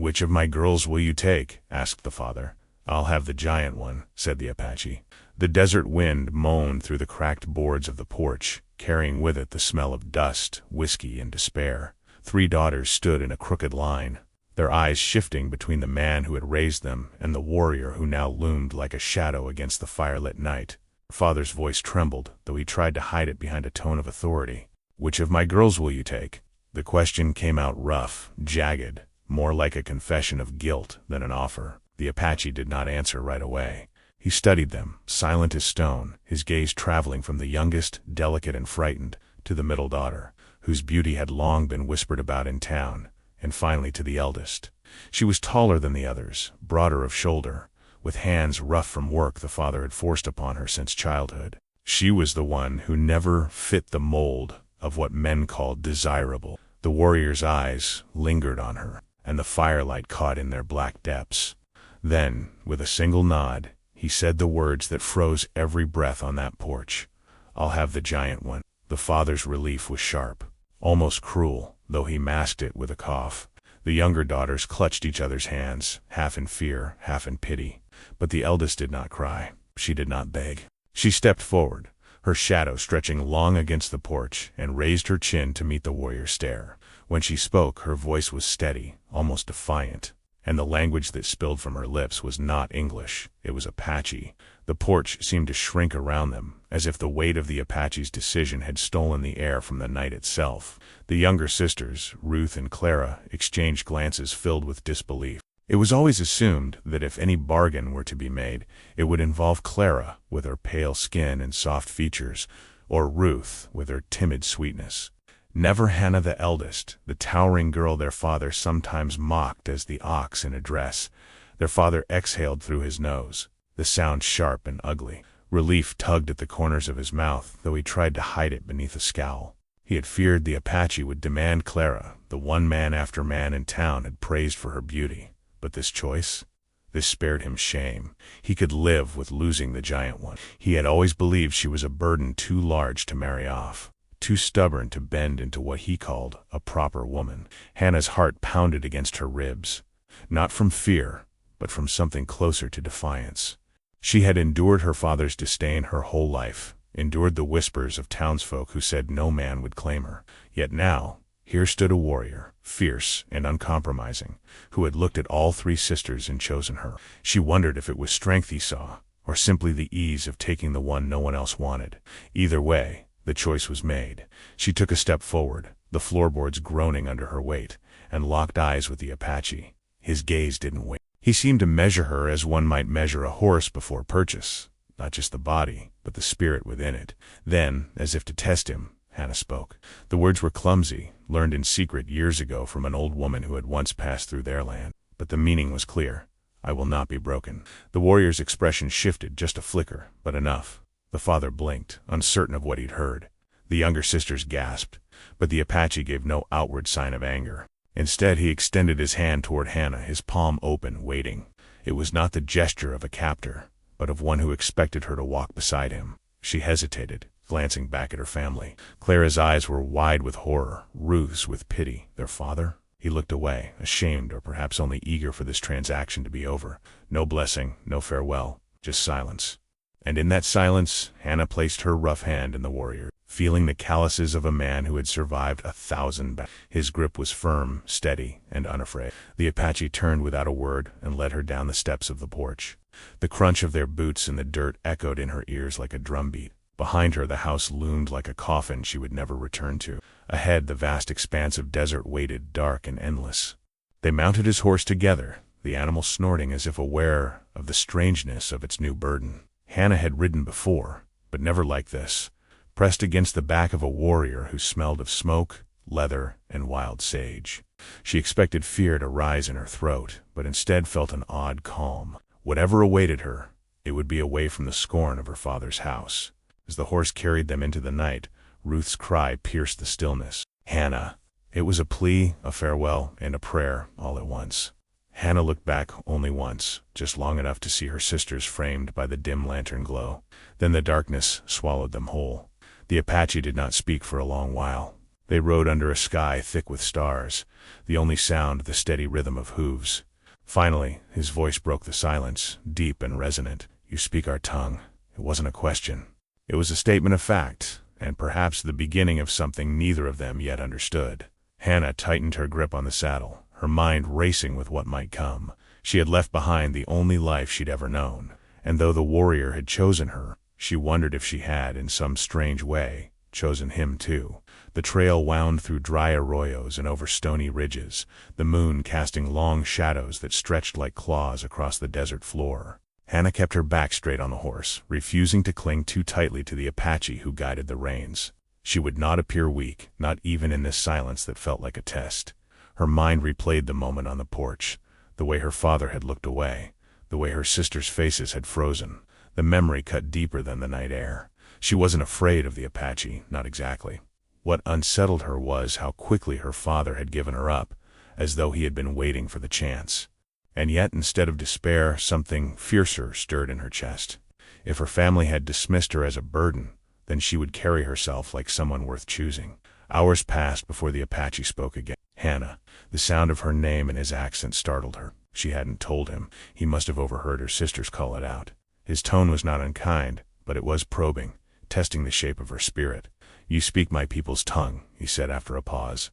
"Which of my girls will you take?" asked the father. "I'll have the giant one," said the Apache. The desert wind moaned through the cracked boards of the porch, carrying with it the smell of dust, whiskey, and despair. 3 daughters stood in a crooked line, their eyes shifting between the man who had raised them and the warrior who now loomed like a shadow against the firelit night. Her father's voice trembled, though he tried to hide it behind a tone of authority. "Which of my girls will you take?" The question came out rough, jagged, more like a confession of guilt than an offer. The Apache did not answer right away. He studied them, silent as stone, his gaze traveling from the youngest, delicate and frightened, to the middle daughter, whose beauty had long been whispered about in town, and finally to the eldest. She was taller than the others, broader of shoulder, with hands rough from work the father had forced upon her since childhood. She was the one who never fit the mold of what men called desirable. The warrior's eyes lingered on her, and the firelight caught in their black depths. Then, with a single nod, he said the words that froze every breath on that porch. "I'll have the giant one." The father's relief was sharp, almost cruel, though he masked it with a cough. The younger daughters clutched each other's hands, half in fear, half in pity. But the eldest did not cry. She did not beg. She stepped forward, her shadow stretching long against the porch, and raised her chin to meet the warrior's stare. When she spoke, her voice was steady, almost defiant, and the language that spilled from her lips was not English, it was Apache. The porch seemed to shrink around them, as if the weight of the Apache's decision had stolen the air from the night itself. The younger sisters, Ruth and Clara, exchanged glances filled with disbelief. It was always assumed that if any bargain were to be made, it would involve Clara, with her pale skin and soft features, or Ruth, with her timid sweetness. Never Hannah the eldest, the towering girl their father sometimes mocked as the ox in a dress. Their father exhaled through his nose, the sound sharp and ugly. Relief tugged at the corners of his mouth, though he tried to hide it beneath a scowl. He had feared the Apache would demand Clara, the one man after man in town had praised for her beauty. But this choice? This spared him shame. He could live with losing the giant one. He had always believed she was a burden too large to marry off, too stubborn to bend into what he called a proper woman. Hannah's heart pounded against her ribs, not from fear, but from something closer to defiance. She had endured her father's disdain her whole life, endured the whispers of townsfolk who said no man would claim her. Yet now, here stood a warrior, fierce and uncompromising, who had looked at all 3 sisters and chosen her. She wondered if it was strength he saw, or simply the ease of taking the one no one else wanted. Either way, the choice was made. She took a step forward, the floorboards groaning under her weight, and locked eyes with the Apache. His gaze didn't wait. He seemed to measure her as one might measure a horse before purchase, not just the body, but the spirit within it. Then, as if to test him, Hannah spoke. The words were clumsy, learned in secret years ago from an old woman who had once passed through their land. But the meaning was clear. "I will not be broken." The warrior's expression shifted just a flicker, but enough. The father blinked, uncertain of what he'd heard. The younger sisters gasped, but the Apache gave no outward sign of anger. Instead, he extended his hand toward Hannah, his palm open, waiting. It was not the gesture of a captor, but of one who expected her to walk beside him. She hesitated, glancing back at her family. Clara's eyes were wide with horror, Ruth's with pity. Their father? He looked away, ashamed or perhaps only eager for this transaction to be over. No blessing, no farewell, just silence. And in that silence, Hannah placed her rough hand in the warrior, feeling the calluses of a man who had survived 1,000 battles. His grip was firm, steady, and unafraid. The Apache turned without a word and led her down the steps of the porch. The crunch of their boots in the dirt echoed in her ears like a drumbeat. Behind her, the house loomed like a coffin she would never return to. Ahead, the vast expanse of desert waited, dark and endless. They mounted his horse together, the animal snorting as if aware of the strangeness of its new burden. Hannah had ridden before, but never like this, pressed against the back of a warrior who smelled of smoke, leather, and wild sage. She expected fear to rise in her throat, but instead felt an odd calm. Whatever awaited her, it would be away from the scorn of her father's house. As the horse carried them into the night, Ruth's cry pierced the stillness. "Hannah!" It was a plea, a farewell, and a prayer, all at once. Hannah looked back only once, just long enough to see her sisters framed by the dim lantern glow. Then the darkness swallowed them whole. The Apache did not speak for a long while. They rode under a sky thick with stars, the only sound the steady rhythm of hooves. Finally, his voice broke the silence, deep and resonant. "You speak our tongue." It wasn't a question. It was a statement of fact, and perhaps the beginning of something neither of them yet understood. Hannah tightened her grip on the saddle, her mind racing with what might come. She had left behind the only life she'd ever known, and though the warrior had chosen her, she wondered if she had, in some strange way, chosen him too. The trail wound through dry arroyos and over stony ridges, the moon casting long shadows that stretched like claws across the desert floor. Hannah kept her back straight on the horse, refusing to cling too tightly to the Apache who guided the reins. She would not appear weak, not even in this silence that felt like a test. Her mind replayed the moment on the porch, the way her father had looked away, the way her sisters' faces had frozen. The memory cut deeper than the night air. She wasn't afraid of the Apache, not exactly. What unsettled her was how quickly her father had given her up, as though he had been waiting for the chance. And yet, instead of despair, something fiercer stirred in her chest. If her family had dismissed her as a burden, then she would carry herself like someone worth choosing. Hours passed before the Apache spoke again. Hannah. The sound of her name and his accent startled her. She hadn't told him. He must have overheard her sisters call it out. His tone was not unkind, but it was probing, testing the shape of her spirit. "You speak my people's tongue," he said after a pause.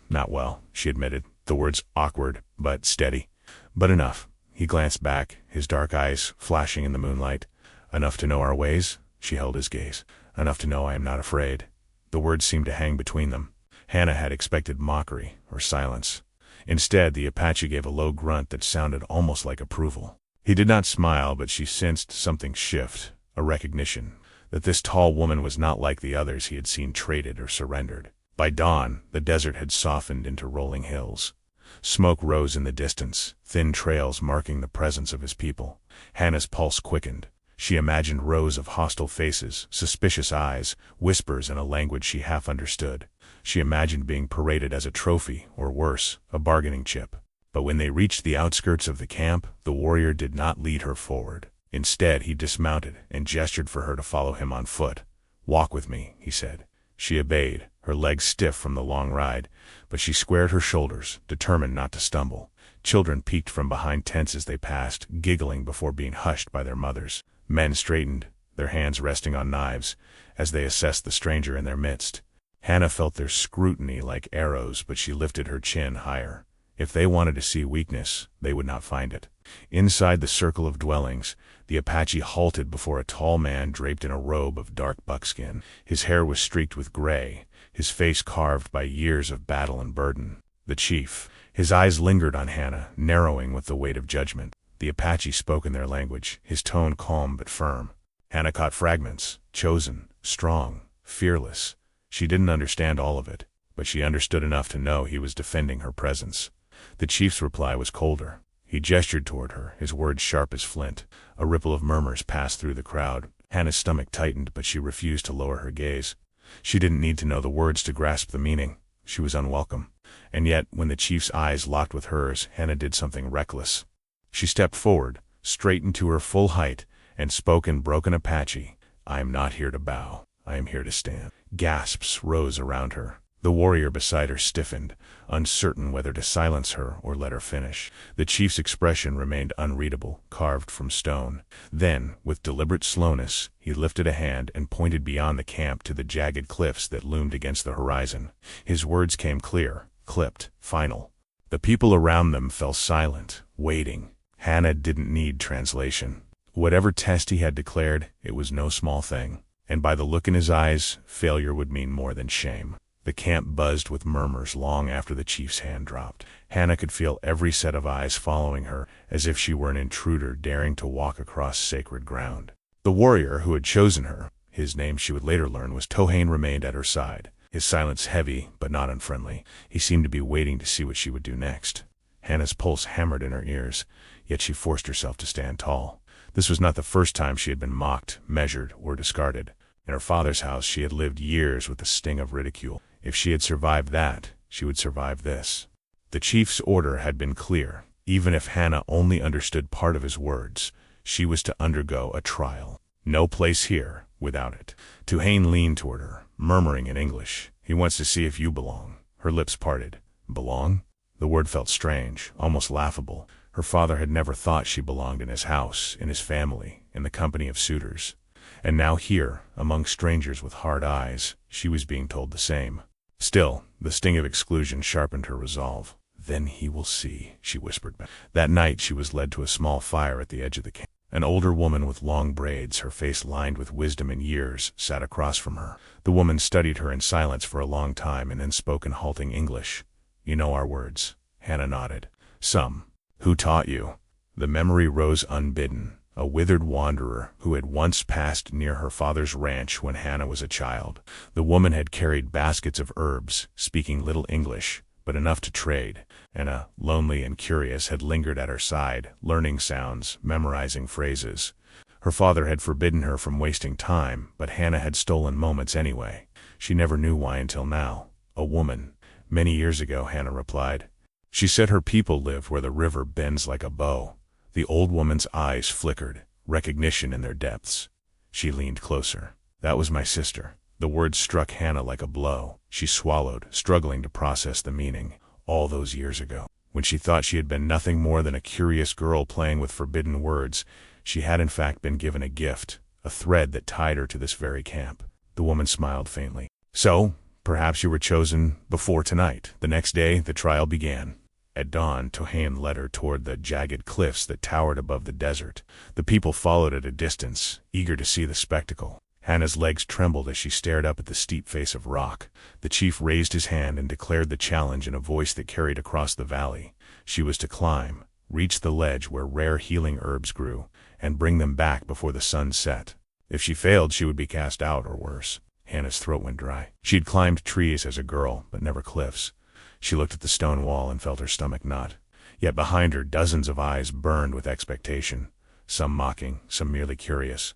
"Not well," she admitted, the words awkward but steady. "But enough." He glanced back, his dark eyes flashing in the moonlight. "Enough to know our ways?" She held his gaze. "Enough to know I am not afraid." The words seemed to hang between them. Hannah had expected mockery or silence. Instead, the Apache gave a low grunt that sounded almost like approval. He did not smile, but she sensed something shift, a recognition that this tall woman was not like the others he had seen traded or surrendered. By dawn, the desert had softened into rolling hills. Smoke rose in the distance, thin trails marking the presence of his people. Hannah's pulse quickened. She imagined rows of hostile faces, suspicious eyes, whispers in a language she half understood. She imagined being paraded as a trophy, or worse, a bargaining chip. But when they reached the outskirts of the camp, the warrior did not lead her forward. Instead, he dismounted and gestured for her to follow him on foot. "Walk with me," he said. She obeyed, her legs stiff from the long ride, but she squared her shoulders, determined not to stumble. Children peeked from behind tents as they passed, giggling before being hushed by their mothers. Men straightened, their hands resting on knives, as they assessed the stranger in their midst. Hannah felt their scrutiny like arrows, but she lifted her chin higher. If they wanted to see weakness, they would not find it. Inside the circle of dwellings, the Apache halted before a tall man draped in a robe of dark buckskin. His hair was streaked with gray, his face carved by years of battle and burden. The chief. His eyes lingered on Hannah, narrowing with the weight of judgment. The Apache spoke in their language, his tone calm but firm. Hannah caught fragments, chosen, strong, fearless. She didn't understand all of it, but she understood enough to know he was defending her presence. The chief's reply was colder. He gestured toward her, his words sharp as flint. A ripple of murmurs passed through the crowd. Hannah's stomach tightened, but she refused to lower her gaze. She didn't need to know the words to grasp the meaning. She was unwelcome. And yet, when the chief's eyes locked with hers, Hannah did something reckless. She stepped forward, straightened to her full height, and spoke in broken Apache. "I am not here to bow. I am here to stand." Gasps rose around her. The warrior beside her stiffened, uncertain whether to silence her or let her finish. The chief's expression remained unreadable, carved from stone. Then, with deliberate slowness, he lifted a hand and pointed beyond the camp to the jagged cliffs that loomed against the horizon. His words came clear, clipped, final. The people around them fell silent, waiting. Hannah didn't need translation. Whatever test he had declared, it was no small thing. And by the look in his eyes, failure would mean more than shame. The camp buzzed with murmurs long after the chief's hand dropped. Hannah could feel every set of eyes following her, as if she were an intruder daring to walk across sacred ground. The warrior who had chosen her, his name she would later learn was Tohain, remained at her side, his silence heavy but not unfriendly. He seemed to be waiting to see what she would do next. Hannah's pulse hammered in her ears, yet she forced herself to stand tall. This was not the first time she had been mocked, measured, or discarded. In her father's house she had lived years with the sting of ridicule. If she had survived that, she would survive this. The chief's order had been clear. Even if Hannah only understood part of his words, she was to undergo a trial. No place here without it. Tohain leaned toward her, murmuring in English, He wants to see if you belong." Her lips parted. Belong? The word felt strange, almost laughable. Her father had never thought she belonged in his house, in his family, in the company of suitors. And now here, among strangers with hard eyes, she was being told the same. Still, the sting of exclusion sharpened her resolve. "Then he will see," she whispered back. That night she was led to a small fire at the edge of the camp. An older woman with long braids, her face lined with wisdom and years, sat across from her. The woman studied her in silence for a long time and then spoke in halting English. "You know our words." Hannah nodded. "Some." "Who taught you?" The memory rose unbidden. A withered wanderer who had once passed near her father's ranch when Hannah was a child. The woman had carried baskets of herbs, speaking little English, but enough to trade. Anna, lonely and curious, had lingered at her side, learning sounds, memorizing phrases. Her father had forbidden her from wasting time, but Hannah had stolen moments anyway. She never knew why until now. "A woman." "Many years ago," Hannah replied. "She said her people lived where the river bends like a bow." The old woman's eyes flickered, recognition in their depths. She leaned closer. "That was my sister." The words struck Hannah like a blow. She swallowed, struggling to process the meaning. All those years ago, when she thought she had been nothing more than a curious girl playing with forbidden words, she had in fact been given a gift, a thread that tied her to this very camp. The woman smiled faintly. "So, perhaps you were chosen before tonight." The next day, the trial began. At dawn, Tohain led her toward the jagged cliffs that towered above the desert. The people followed at a distance, eager to see the spectacle. Hannah's legs trembled as she stared up at the steep face of rock. The chief raised his hand and declared the challenge in a voice that carried across the valley. She was to climb, reach the ledge where rare healing herbs grew, and bring them back before the sun set. If she failed, she would be cast out, or worse. Hannah's throat went dry. She'd climbed trees as a girl, but never cliffs. She looked at the stone wall and felt her stomach knot. Yet behind her, dozens of eyes burned with expectation, some mocking, some merely curious.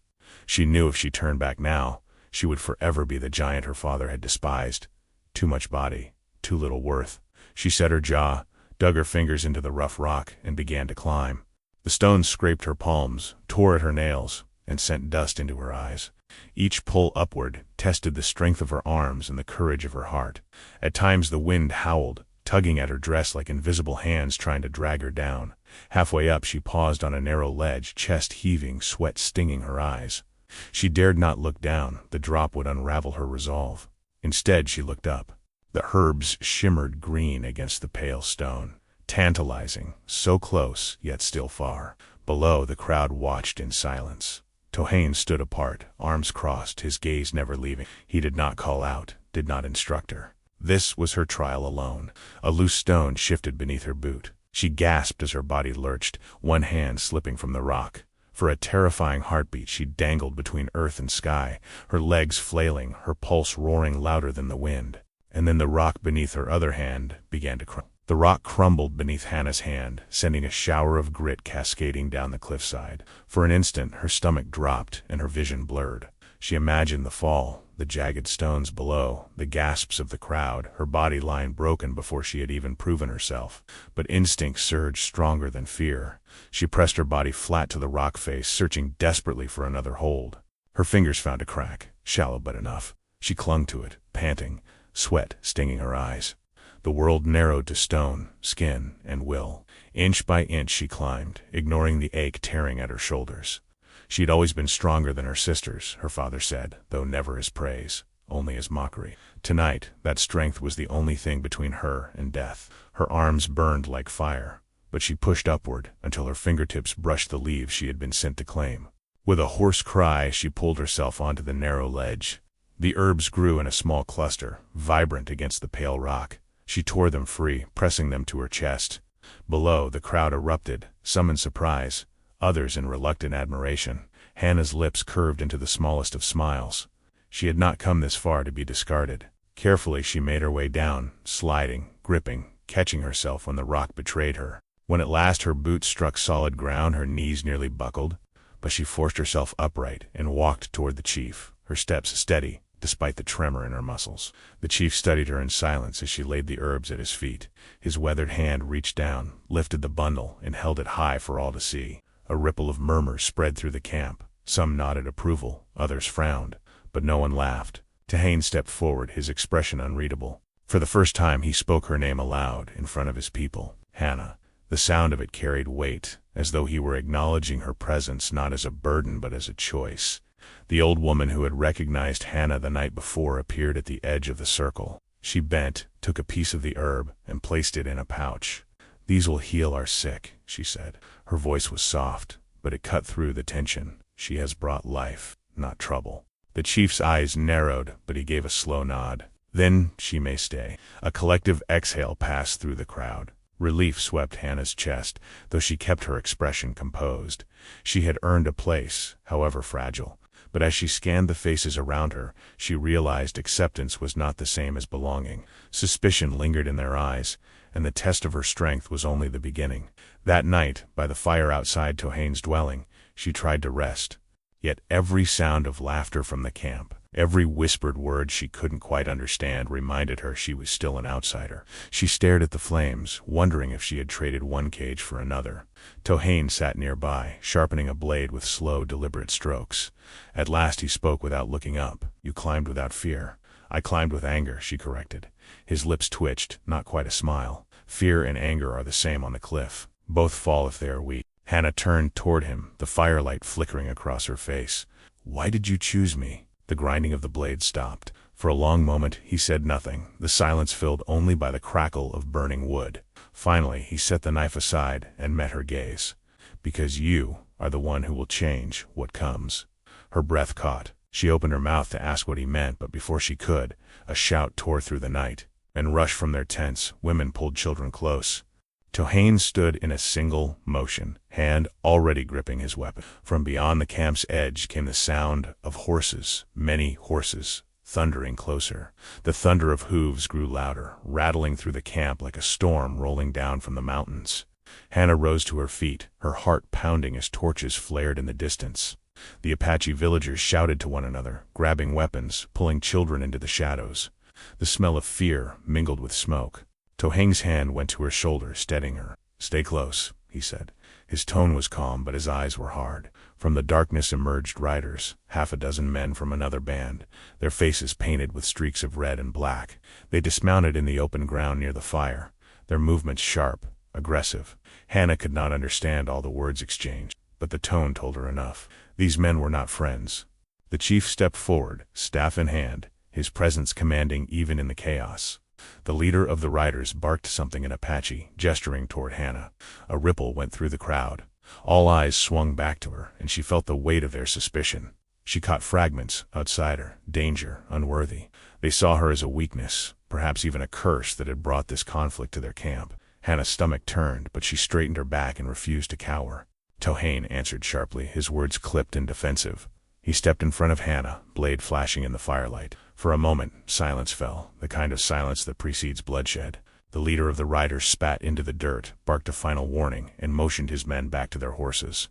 She knew if she turned back now, she would forever be the giant her father had despised. Too much body, too little worth. She set her jaw, dug her fingers into the rough rock, and began to climb. The stones scraped her palms, tore at her nails, and sent dust into her eyes. Each pull upward tested the strength of her arms and the courage of her heart. At times the wind howled, tugging at her dress like invisible hands trying to drag her down. Halfway up she paused on a narrow ledge, chest heaving, sweat stinging her eyes. She dared not look down, the drop would unravel her resolve. Instead she looked up. The herbs shimmered green against the pale stone. Tantalizing, so close, yet still far. Below, the crowd watched in silence. Tohain stood apart, arms crossed, his gaze never leaving. He did not call out, did not instruct her. This was her trial alone. A loose stone shifted beneath her boot. She gasped as her body lurched, one hand slipping from the rock. For a terrifying heartbeat she dangled between earth and sky, her legs flailing, her pulse roaring louder than the wind. And then the rock beneath her other hand began to crumble. The rock crumbled beneath Hannah's hand, sending a shower of grit cascading down the cliffside. For an instant her stomach dropped and her vision blurred. She imagined the fall, the jagged stones below, the gasps of the crowd, her body lying broken before she had even proven herself. But instinct surged stronger than fear. She pressed her body flat to the rock face, searching desperately for another hold. Her fingers found a crack, shallow but enough. She clung to it, panting, sweat stinging her eyes. The world narrowed to stone, skin, and will. Inch by inch she climbed, ignoring the ache tearing at her shoulders. She had always been stronger than her sisters, her father said, though never as praise, only as mockery. Tonight, that strength was the only thing between her and death. Her arms burned like fire, but she pushed upward until her fingertips brushed the leaves she had been sent to claim. With a hoarse cry, she pulled herself onto the narrow ledge. The herbs grew in a small cluster, vibrant against the pale rock. She tore them free, pressing them to her chest. Below, the crowd erupted, some in surprise, others in reluctant admiration. Hannah's lips curved into the smallest of smiles. She had not come this far to be discarded. Carefully she made her way down, sliding, gripping, catching herself when the rock betrayed her. When at last her boots struck solid ground, her knees nearly buckled, but she forced herself upright and walked toward the chief, her steps steady, despite the tremor in her muscles. The chief studied her in silence as she laid the herbs at his feet. His weathered hand reached down, lifted the bundle, and held it high for all to see. A ripple of murmurs spread through the camp. Some nodded approval, others frowned, but no one laughed. Tohain stepped forward, his expression unreadable. For the first time he spoke her name aloud in front of his people. Hannah. The sound of it carried weight, as though he were acknowledging her presence not as a burden but as a choice. The old woman who had recognized Hannah the night before appeared at the edge of the circle. She bent, took a piece of the herb, and placed it in a pouch. "These will heal our sick," she said. Her voice was soft, but it cut through the tension. "She has brought life, not trouble." The chief's eyes narrowed, but he gave a slow nod. "Then she may stay." A collective exhale passed through the crowd. Relief swept Hannah's chest, though she kept her expression composed. She had earned a place, however fragile. But as she scanned the faces around her, she realized acceptance was not the same as belonging. Suspicion lingered in their eyes, and the test of her strength was only the beginning. That night, by the fire outside Tohain's dwelling, she tried to rest. Yet every sound of laughter from the camp, every whispered word she couldn't quite understand, reminded her she was still an outsider. She stared at the flames, wondering if she had traded one cage for another. Tohain sat nearby, sharpening a blade with slow, deliberate strokes. At last he spoke without looking up. "You climbed without fear." "I climbed with anger," she corrected. His lips twitched, not quite a smile. "Fear and anger are the same on the cliff. Both fall if they are weak." Hannah turned toward him, the firelight flickering across her face. "Why did you choose me?" The grinding of the blade stopped. For a long moment he said nothing, the silence filled only by the crackle of burning wood. Finally he set the knife aside and met her gaze. "Because you are the one who will change what comes." Her breath caught. She opened her mouth to ask what he meant, but before she could, a shout tore through the night. And rushed from their tents, women pulled children close. Tohain stood in a single motion, hand already gripping his weapon. From beyond the camp's edge came the sound of horses, many horses, thundering closer. The thunder of hooves grew louder, rattling through the camp like a storm rolling down from the mountains. Hannah rose to her feet, her heart pounding as torches flared in the distance. The Apache villagers shouted to one another, grabbing weapons, pulling children into the shadows. The smell of fear mingled with smoke. Tohain's hand went to her shoulder, steadying her. "Stay close," he said. His tone was calm, but his eyes were hard. From the darkness emerged riders, half a dozen men from another band, their faces painted with streaks of red and black. They dismounted in the open ground near the fire, their movements sharp, aggressive. Hannah could not understand all the words exchanged, but the tone told her enough. These men were not friends. The chief stepped forward, staff in hand, his presence commanding even in the chaos. The leader of the riders barked something in Apache, gesturing toward Hannah. A ripple went through the crowd. All eyes swung back to her, and she felt the weight of their suspicion. She caught fragments: outsider, danger, unworthy. They saw her as a weakness, perhaps even a curse that had brought this conflict to their camp. Hannah's stomach turned, but she straightened her back and refused to cower. Tohain answered sharply, his words clipped and defensive. He stepped in front of Hannah, blade flashing in the firelight. For a moment, silence fell, the kind of silence that precedes bloodshed. The leader of the riders spat into the dirt, barked a final warning, and motioned his men back to their horses.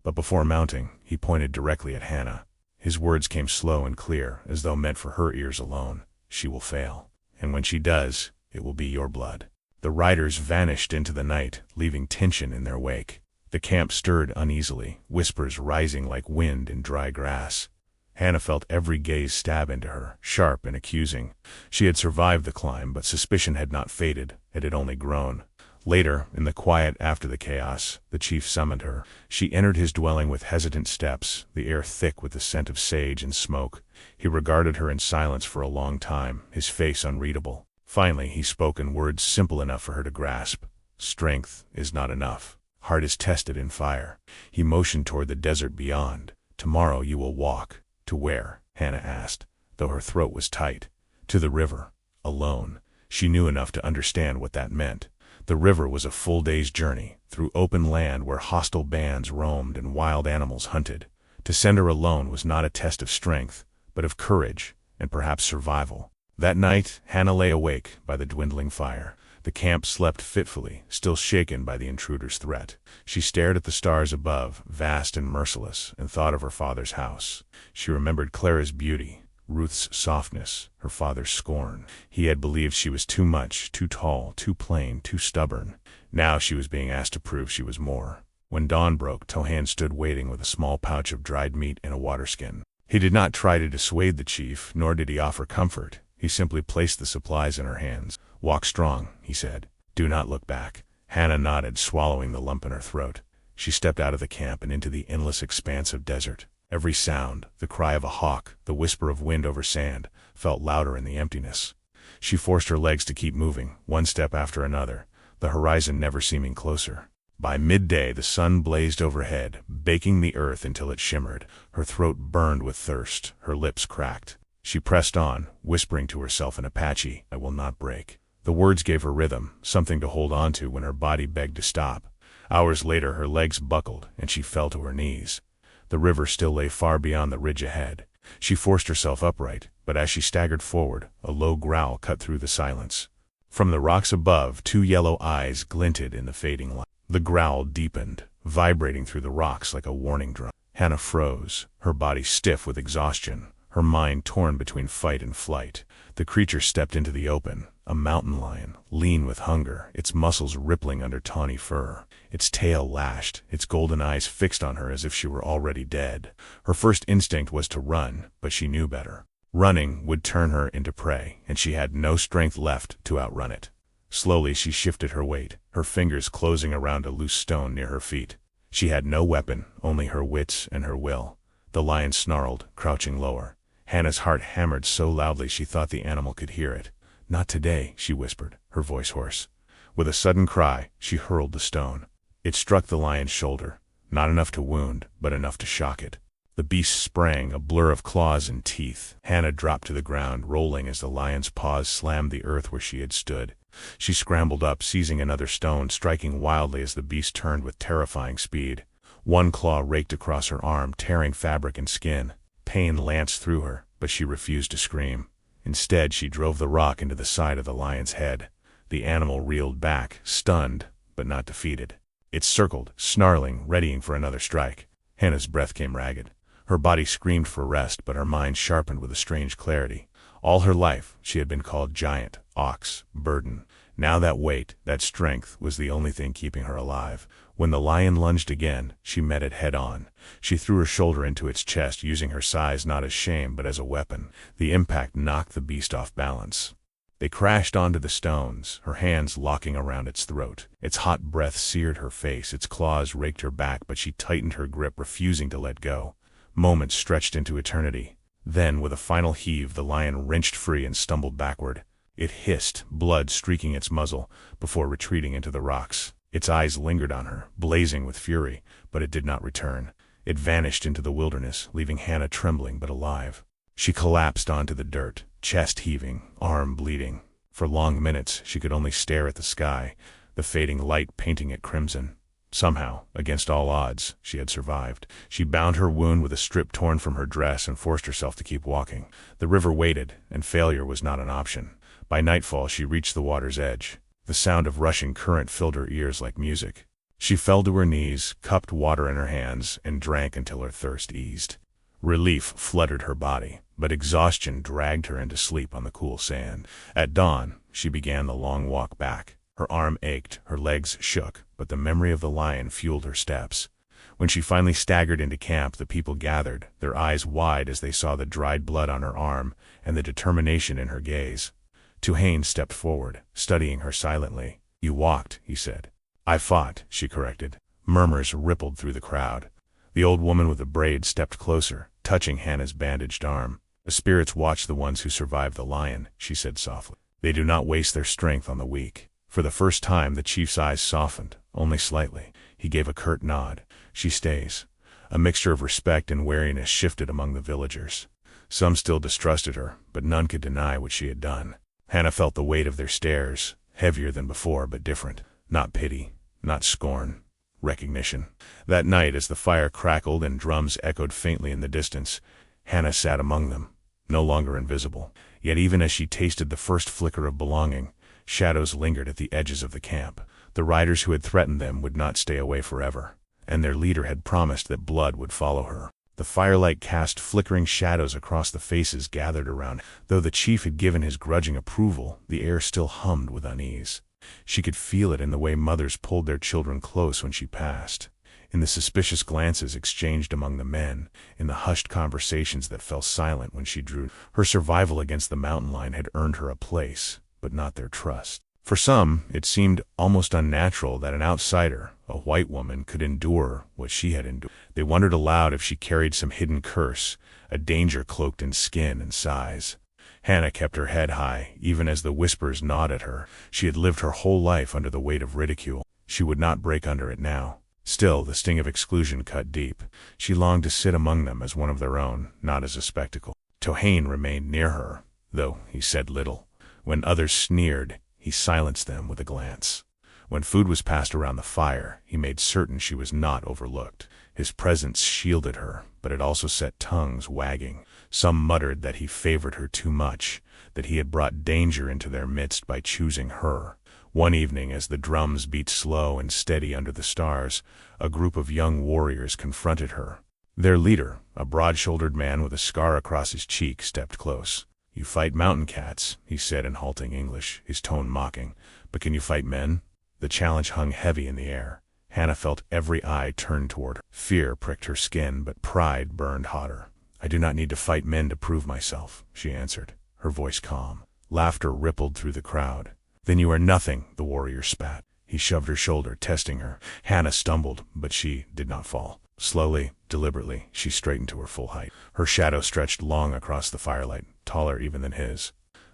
But before mounting, he pointed directly at Hannah. His words came slow and clear, as though meant for her ears alone. "She will fail. And when she does, it will be your blood." The riders vanished into the night, leaving tension in their wake. The camp stirred uneasily, whispers rising like wind in dry grass. Hannah felt every gaze stab into her, sharp and accusing. She had survived the climb, but suspicion had not faded, it had only grown. Later, in the quiet after the chaos, the chief summoned her. She entered his dwelling with hesitant steps, the air thick with the scent of sage and smoke. He regarded her in silence for a long time, his face unreadable. Finally, he spoke in words simple enough for her to grasp. "Strength is not enough. Heart is tested in fire." He motioned toward the desert beyond. "Tomorrow you will walk." "To where?" Hannah asked, though her throat was tight. "To the river. Alone." She knew enough to understand what that meant. The river was a full day's journey, through open land where hostile bands roamed and wild animals hunted. To send her alone was not a test of strength, but of courage, and perhaps survival. That night, Hannah lay awake by the dwindling fire. The camp slept fitfully, still shaken by the intruder's threat. She stared at the stars above, vast and merciless, and thought of her father's house. She remembered Clara's beauty, Ruth's softness, her father's scorn. He had believed she was too much, too tall, too plain, too stubborn. Now she was being asked to prove she was more. When dawn broke, Tohain stood waiting with a small pouch of dried meat and a water skin. He did not try to dissuade the chief, nor did he offer comfort. He simply placed the supplies in her hands. "Walk strong," he said. "Do not look back." Hannah nodded, swallowing the lump in her throat. She stepped out of the camp and into the endless expanse of desert. Every sound, the cry of a hawk, the whisper of wind over sand, felt louder in the emptiness. She forced her legs to keep moving, one step after another, the horizon never seeming closer. By midday the sun blazed overhead, baking the earth until it shimmered. Her throat burned with thirst, her lips cracked. She pressed on, whispering to herself in Apache, "I will not break." The words gave her rhythm, something to hold on to when her body begged to stop. Hours later her legs buckled, and she fell to her knees. The river still lay far beyond the ridge ahead. She forced herself upright, but as she staggered forward, a low growl cut through the silence. From the rocks above, two yellow eyes glinted in the fading light. The growl deepened, vibrating through the rocks like a warning drum. Hannah froze, her body stiff with exhaustion, her mind torn between fight and flight. The creature stepped into the open, a mountain lion, lean with hunger, its muscles rippling under tawny fur. Its tail lashed, its golden eyes fixed on her as if she were already dead. Her first instinct was to run, but she knew better. Running would turn her into prey, and she had no strength left to outrun it. Slowly she shifted her weight, her fingers closing around a loose stone near her feet. She had no weapon, only her wits and her will. The lion snarled, crouching lower. Hannah's heart hammered so loudly she thought the animal could hear it. "Not today," she whispered, her voice hoarse. With a sudden cry, she hurled the stone. It struck the lion's shoulder, not enough to wound, but enough to shock it. The beast sprang, a blur of claws and teeth. Hannah dropped to the ground, rolling as the lion's paws slammed the earth where she had stood. She scrambled up, seizing another stone, striking wildly as the beast turned with terrifying speed. One claw raked across her arm, tearing fabric and skin. Pain lanced through her, but she refused to scream. Instead, she drove the rock into the side of the lion's head. The animal reeled back, stunned, but not defeated. It circled, snarling, readying for another strike. Hannah's breath came ragged. Her body screamed for rest, but her mind sharpened with a strange clarity. All her life, she had been called giant, ox, burden. Now that weight, that strength, was the only thing keeping her alive. When the lion lunged again, she met it head-on. She threw her shoulder into its chest, using her size not as shame but as a weapon. The impact knocked the beast off balance. They crashed onto the stones, her hands locking around its throat. Its hot breath seared her face, its claws raked her back, but she tightened her grip, refusing to let go. Moments stretched into eternity. Then, with a final heave, the lion wrenched free and stumbled backward. It hissed, blood streaking its muzzle, before retreating into the rocks. Its eyes lingered on her, blazing with fury, but it did not return. It vanished into the wilderness, leaving Hannah trembling but alive. She collapsed onto the dirt, chest heaving, arm bleeding. For long minutes she could only stare at the sky, the fading light painting it crimson. Somehow, against all odds, she had survived. She bound her wound with a strip torn from her dress and forced herself to keep walking. The river waited, and failure was not an option. By nightfall she reached the water's edge. The sound of rushing current filled her ears like music. She fell to her knees, cupped water in her hands, and drank until her thirst eased. Relief flooded her body, but exhaustion dragged her into sleep on the cool sand. At dawn, she began the long walk back. Her arm ached, her legs shook, but the memory of the lion fueled her steps. When she finally staggered into camp, the people gathered, their eyes wide as they saw the dried blood on her arm and the determination in her gaze. Tuhane stepped forward, studying her silently. "You walked," he said. "I fought," she corrected. Murmurs rippled through the crowd. The old woman with the braid stepped closer, touching Hannah's bandaged arm. "The spirits watch the ones who survive the lion," she said softly. "They do not waste their strength on the weak." For the first time the chief's eyes softened, only slightly. He gave a curt nod. "She stays." A mixture of respect and wariness shifted among the villagers. Some still distrusted her, but none could deny what she had done. Hannah felt the weight of their stares, heavier than before but different. Not pity, not scorn, recognition. That night, as the fire crackled and drums echoed faintly in the distance, Hannah sat among them, no longer invisible. Yet even as she tasted the first flicker of belonging, shadows lingered at the edges of the camp. The riders who had threatened them would not stay away forever, and their leader had promised that blood would follow her. The firelight cast flickering shadows across the faces gathered around. Though the chief had given his grudging approval, the air still hummed with unease. She could feel it in the way mothers pulled their children close when she passed. in the suspicious glances exchanged among the men, in the hushed conversations that fell silent when she drew. Her survival against the mountain lion had earned her a place, but not their trust. For some, it seemed almost unnatural that an outsider, a white woman, could endure what she had endured. They wondered aloud if she carried some hidden curse, a danger cloaked in skin and size. Hannah kept her head high, even as the whispers gnawed at her. She had lived her whole life under the weight of ridicule. She would not break under it now. Still, the sting of exclusion cut deep. She longed to sit among them as one of their own, not as a spectacle. Tohain remained near her, though he said little. When others sneered, he silenced them with a glance. When food was passed around the fire, he made certain she was not overlooked. His presence shielded her, but it also set tongues wagging. Some muttered that he favored her too much, that he had brought danger into their midst by choosing her. One evening, as the drums beat slow and steady under the stars, a group of young warriors confronted her. Their leader, a broad-shouldered man with a scar across his cheek, stepped close. "You fight mountain cats," he said in halting English, his tone mocking. "But can you fight men?" The challenge hung heavy in the air. Hannah felt every eye turned toward her. Fear pricked her skin, but pride burned hotter. "I do not need to fight men to prove myself," she answered, her voice calm. Laughter rippled through the crowd. "Then you are nothing," the warrior spat. He shoved her shoulder, testing her. Hannah stumbled, but she did not fall. Slowly, deliberately, she straightened to her full height. Her shadow stretched long across the firelight, taller even than his.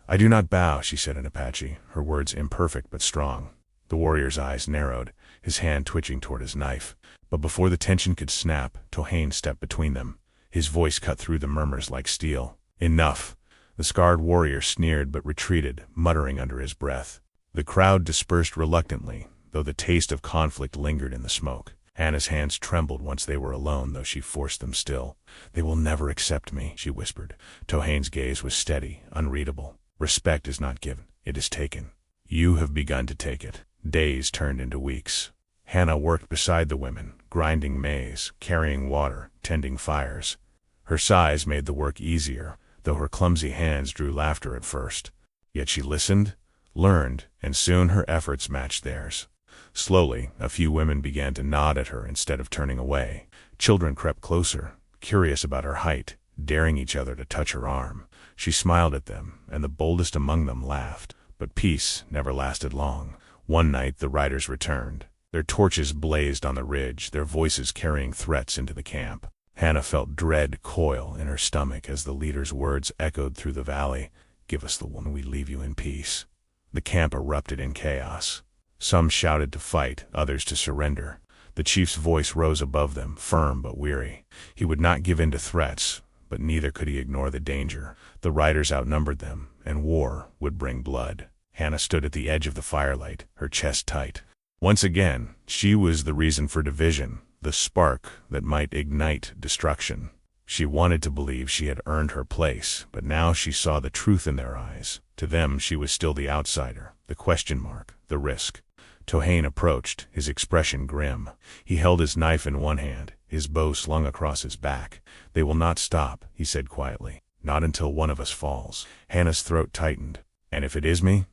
"I do not bow," she said in Apache, her words imperfect but strong. The warrior's eyes narrowed, his hand twitching toward his knife. But before the tension could snap, Tohain stepped between them. His voice cut through the murmurs like steel. "Enough." The scarred warrior sneered but retreated, muttering under his breath. The crowd dispersed reluctantly, though the taste of conflict lingered in the smoke. Hannah's hands trembled once they were alone, though she forced them still. "They will never accept me," she whispered. Tohain's gaze was steady, unreadable. "Respect is not given, it is taken. You have begun to take it." Days turned into weeks. Hannah worked beside the women, grinding maize, carrying water, tending fires. Her size made the work easier, though her clumsy hands drew laughter at first. Yet she listened, learned, and soon her efforts matched theirs. Slowly, a few women began to nod at her instead of turning away. Children crept closer, curious about her height, daring each other to touch her arm. She smiled at them, and the boldest among them laughed. But peace never lasted long. One night the riders returned. Their torches blazed on the ridge, their voices carrying threats into the camp. Hannah felt dread coil in her stomach as the leader's words echoed through the valley. "Give us the woman, we leave you in peace." The camp erupted in chaos. Some shouted to fight, others to surrender. The chief's voice rose above them, firm but weary. He would not give in to threats, but neither could he ignore the danger. The riders outnumbered them, and war would bring blood. Hannah stood at the edge of the firelight, her chest tight. Once again, she was the reason for division, the spark that might ignite destruction. She wanted to believe she had earned her place, but now she saw the truth in their eyes. To them she was still the outsider, the question mark, the risk. Tohain approached, his expression grim. He held his knife in one hand, his bow slung across his back. "They will not stop," he said quietly. "Not until one of us falls." Hannah's throat tightened. "And if it is me?"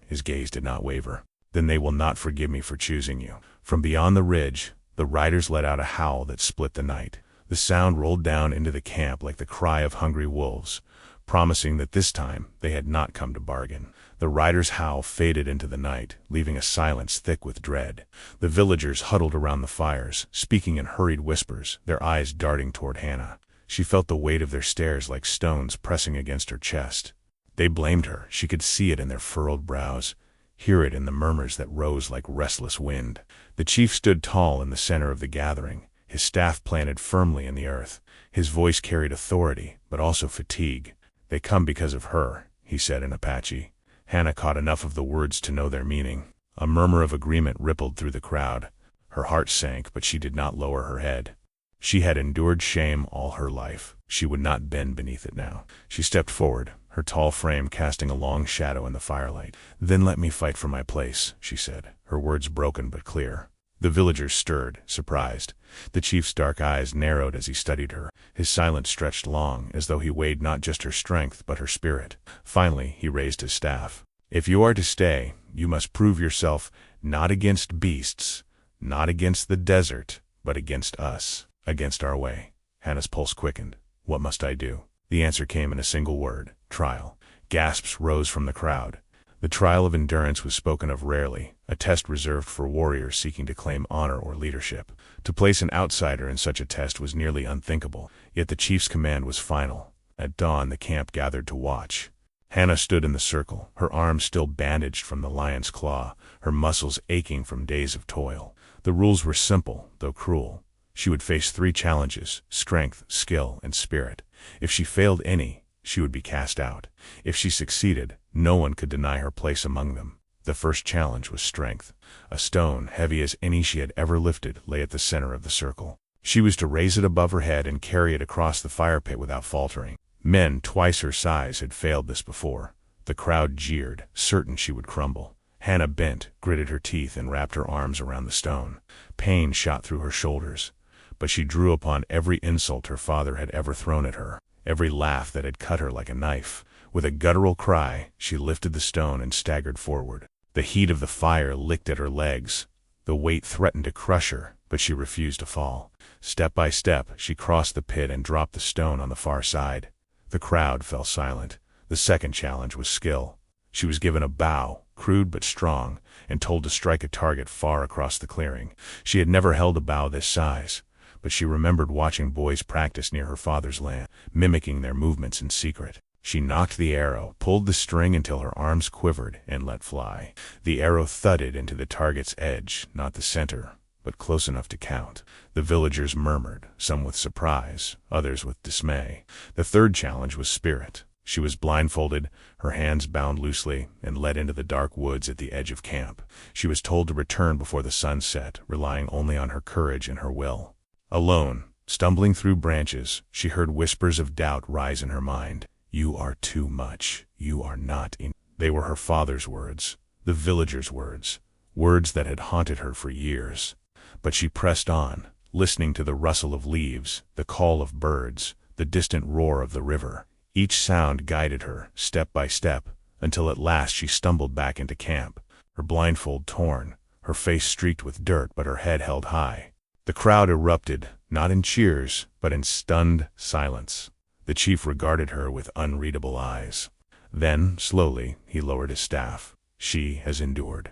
His gaze did not waver. "Then they will not forgive me for choosing you." From beyond the ridge, the riders let out a howl that split the night. The sound rolled down into the camp like the cry of hungry wolves, promising that this time they had not come to bargain. The riders' howl faded into the night, leaving a silence thick with dread. The villagers huddled around the fires, speaking in hurried whispers, their eyes darting toward Hannah. She felt the weight of their stares like stones pressing against her chest. They blamed her. She could see it in their furrowed brows, hear it in the murmurs that rose like restless wind. The chief stood tall in the center of the gathering, his staff planted firmly in the earth. His voice carried authority, but also fatigue. "They come because of her," he said in Apache. Hannah caught enough of the words to know their meaning. A murmur of agreement rippled through the crowd. Her heart sank, but she did not lower her head. She had endured shame all her life. She would not bend beneath it now. She stepped forward, her tall frame casting a long shadow in the firelight. "Then let me fight for my place," she said, her words broken but clear. The villagers stirred, surprised. The chief's dark eyes narrowed as he studied her. His silence stretched long, as though he weighed not just her strength but her spirit. Finally, he raised his staff. "If you are to stay, you must prove yourself not against beasts, not against the desert, but against us, against our way. Hannah's pulse quickened. What must I do? The answer came in a single word: trial. Gasps rose from the crowd. The trial of endurance was spoken of rarely, a test reserved for warriors seeking to claim honor or leadership. To place an outsider in such a test was nearly unthinkable, yet the chief's command was final. At dawn, the camp gathered to watch. Hannah stood in the circle, her arms still bandaged from the lion's claw, her muscles aching from days of toil. The rules were simple, though cruel. She would face 3 challenges: strength, skill, and spirit. If she failed any, she would be cast out. If she succeeded, no one could deny her place among them. The first challenge was strength. A stone, heavy as any she had ever lifted, lay at the center of the circle. She was to raise it above her head and carry it across the fire pit without faltering. Men twice her size had failed this before. The crowd jeered, certain she would crumble. Hannah bent, gritted her teeth, and wrapped her arms around the stone. Pain shot through her shoulders, but she drew upon every insult her father had ever thrown at her, every laugh that had cut her like a knife. With a guttural cry, she lifted the stone and staggered forward. The heat of the fire licked at her legs. The weight threatened to crush her, but she refused to fall. Step by step, she crossed the pit and dropped the stone on the far side. The crowd fell silent. The second challenge was skill. She was given a bow, crude but strong, and told to strike a target far across the clearing. She had never held a bow this size, but she remembered watching boys practice near her father's land, mimicking their movements in secret. She knocked the arrow, pulled the string until her arms quivered, and let fly. The arrow thudded into the target's edge, not the center, but close enough to count. The villagers murmured, some with surprise, others with dismay. The third challenge was spirit. She was blindfolded, her hands bound loosely, and led into the dark woods at the edge of camp. She was told to return before the sun set, relying only on her courage and her will. Alone, stumbling through branches, she heard whispers of doubt rise in her mind. You are too much. You are not enough. They were her father's words, the villagers' words, words that had haunted her for years. But she pressed on, listening to the rustle of leaves, the call of birds, the distant roar of the river. Each sound guided her, step by step, until at last she stumbled back into camp, her blindfold torn, her face streaked with dirt but her head held high. The crowd erupted, not in cheers, but in stunned silence. The chief regarded her with unreadable eyes. Then, slowly, he lowered his staff. She has endured.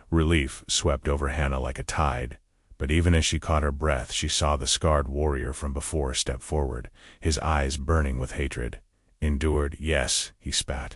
Relief swept over Hannah like a tide, but even as she caught her breath, she saw the scarred warrior from before step forward, his eyes burning with hatred. Endured, yes, he spat.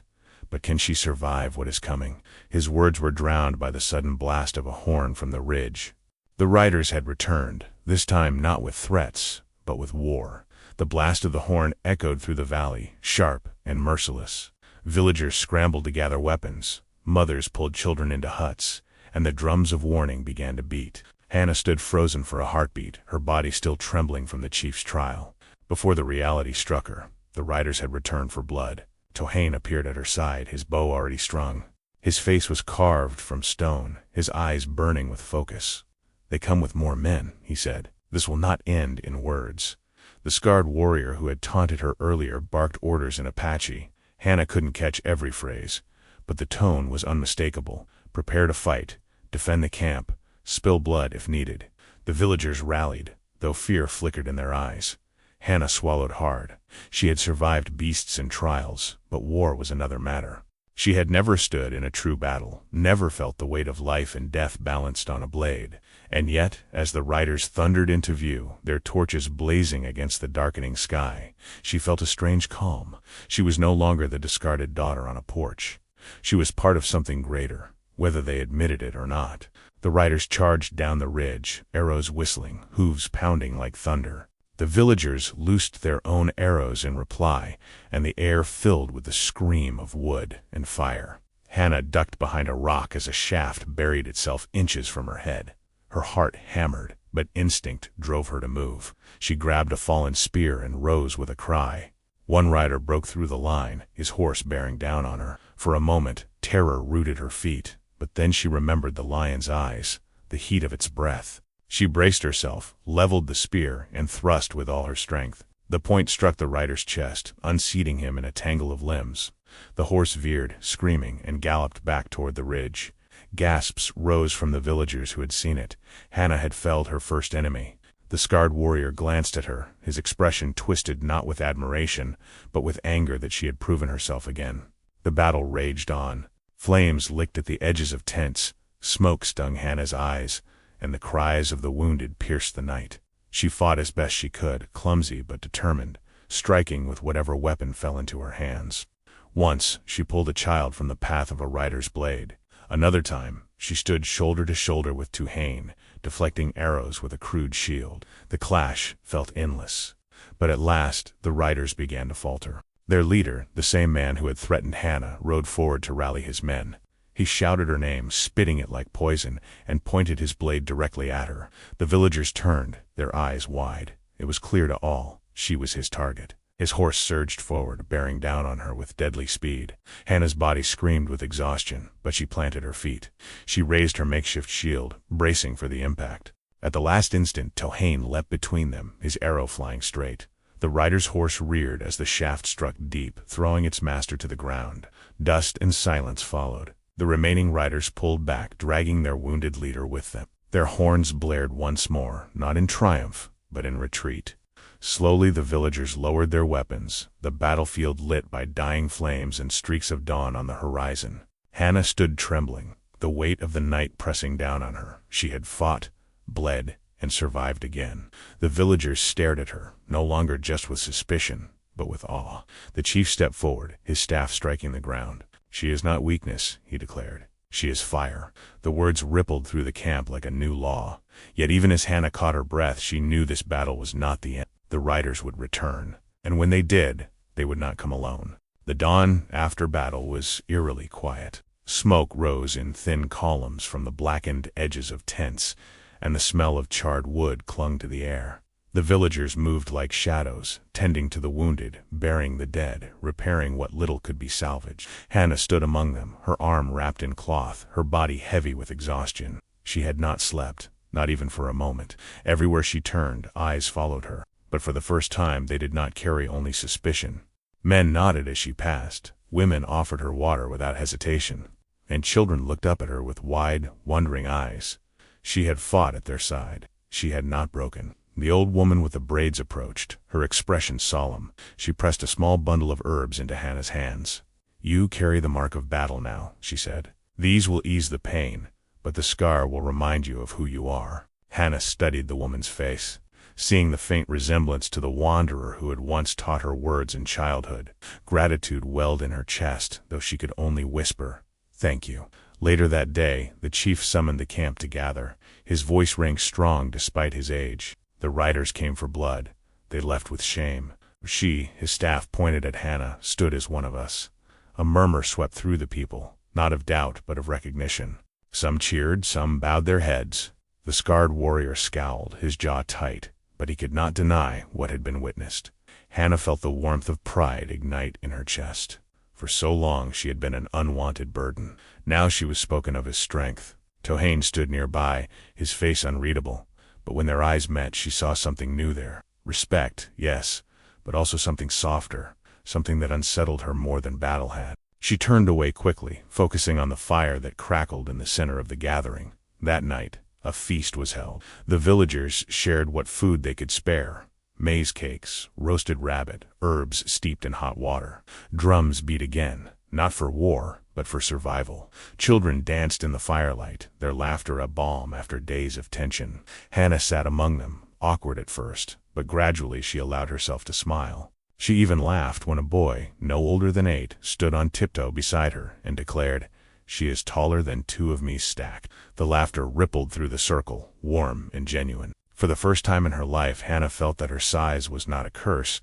But can she survive what is coming? His words were drowned by the sudden blast of a horn from the ridge. The riders had returned, this time not with threats, but with war. The blast of the horn echoed through the valley, sharp and merciless. Villagers scrambled to gather weapons. Mothers pulled children into huts, and the drums of warning began to beat. Hannah stood frozen for a heartbeat, her body still trembling from the chief's trial. Before the reality struck her, the riders had returned for blood. Tohain appeared at her side, his bow already strung. His face was carved from stone, his eyes burning with focus. They come with more men, he said. This will not end in words. The scarred warrior who had taunted her earlier barked orders in Apache. Hannah couldn't catch every phrase, but the tone was unmistakable. Prepare to fight, defend the camp, spill blood if needed. The villagers rallied, though fear flickered in their eyes. Hannah swallowed hard. She had survived beasts and trials, but war was another matter. She had never stood in a true battle, never felt the weight of life and death balanced on a blade. And yet, as the riders thundered into view, their torches blazing against the darkening sky, she felt a strange calm. She was no longer the discarded daughter on a porch. She was part of something greater, whether they admitted it or not. The riders charged down the ridge, arrows whistling, hooves pounding like thunder. The villagers loosed their own arrows in reply, and the air filled with the scream of wood and fire. Hannah ducked behind a rock as a shaft buried itself inches from her head. Her heart hammered, but instinct drove her to move. She grabbed a fallen spear and rose with a cry. One rider broke through the line, his horse bearing down on her. For a moment, terror rooted her feet, but then she remembered the lion's eyes, the heat of its breath. She braced herself, leveled the spear, and thrust with all her strength. The point struck the rider's chest, unseating him in a tangle of limbs. The horse veered, screaming, and galloped back toward the ridge. Gasps rose from the villagers who had seen it. Hannah had felled her first enemy. The scarred warrior glanced at her, his expression twisted not with admiration, but with anger that she had proven herself again. The battle raged on. Flames licked at the edges of tents, smoke stung Hannah's eyes, and the cries of the wounded pierced the night. She fought as best she could, clumsy but determined, striking with whatever weapon fell into her hands. Once, she pulled a child from the path of a rider's blade. Another time, she stood shoulder to shoulder with Tuhane, deflecting arrows with a crude shield. The clash felt endless. But at last, the riders began to falter. Their leader, the same man who had threatened Hannah, rode forward to rally his men. He shouted her name, spitting it like poison, and pointed his blade directly at her. The villagers turned, their eyes wide. It was clear to all, she was his target. His horse surged forward, bearing down on her with deadly speed. Hannah's body screamed with exhaustion, but she planted her feet. She raised her makeshift shield, bracing for the impact. At the last instant, Tuhane leapt between them, his arrow flying straight. The rider's horse reared as the shaft struck deep, throwing its master to the ground. Dust and silence followed. The remaining riders pulled back, dragging their wounded leader with them. Their horns blared once more, not in triumph, but in retreat. Slowly the villagers lowered their weapons, the battlefield lit by dying flames and streaks of dawn on the horizon. Hannah stood trembling, the weight of the night pressing down on her. She had fought, bled, and survived again. The villagers stared at her, no longer just with suspicion, but with awe. The chief stepped forward, his staff striking the ground. "She is not weakness," he declared. "She is fire." The words rippled through the camp like a new law. Yet even as Hannah caught her breath, she knew this battle was not the end. The riders would return, and when they did, they would not come alone. The dawn after battle was eerily quiet. Smoke rose in thin columns from the blackened edges of tents, and the smell of charred wood clung to the air. The villagers moved like shadows, tending to the wounded, burying the dead, repairing what little could be salvaged. Hannah stood among them, her arm wrapped in cloth, her body heavy with exhaustion. She had not slept, not even for a moment. Everywhere she turned, eyes followed her. But for the first time they did not carry only suspicion. Men nodded as she passed, women offered her water without hesitation, and children looked up at her with wide, wondering eyes. She had fought at their side. She had not broken. The old woman with the braids approached, her expression solemn. She pressed a small bundle of herbs into Hannah's hands. "You carry the mark of battle now," she said. "These will ease the pain, but the scar will remind you of who you are." Hannah studied the woman's face, seeing the faint resemblance to the wanderer who had once taught her words in childhood. Gratitude welled in her chest, though she could only whisper, "Thank you." Later that day, the chief summoned the camp to gather. His voice rang strong despite his age. The riders came for blood. They left with shame. She, his staff pointed at Hannah, stood as one of us. A murmur swept through the people, not of doubt but of recognition. Some cheered, some bowed their heads. The scarred warrior scowled, his jaw tight, but he could not deny what had been witnessed. Hannah felt the warmth of pride ignite in her chest. For so long she had been an unwanted burden. Now she was spoken of as strength. Tuhane stood nearby, his face unreadable, but when their eyes met she saw something new there. Respect, yes, but also something softer, something that unsettled her more than battle had. She turned away quickly, focusing on the fire that crackled in the center of the gathering. That night, a feast was held. The villagers shared what food they could spare. Maize cakes, roasted rabbit, herbs steeped in hot water. Drums beat again, not for war, but for survival. Children danced in the firelight, their laughter a balm after days of tension. Hannah sat among them, awkward at first, but gradually she allowed herself to smile. She even laughed when a boy, no older than 8, stood on tiptoe beside her and declared, "She is taller than 2 of me stacked." The laughter rippled through the circle, warm and genuine. For the first time in her life, Hannah felt that her size was not a curse,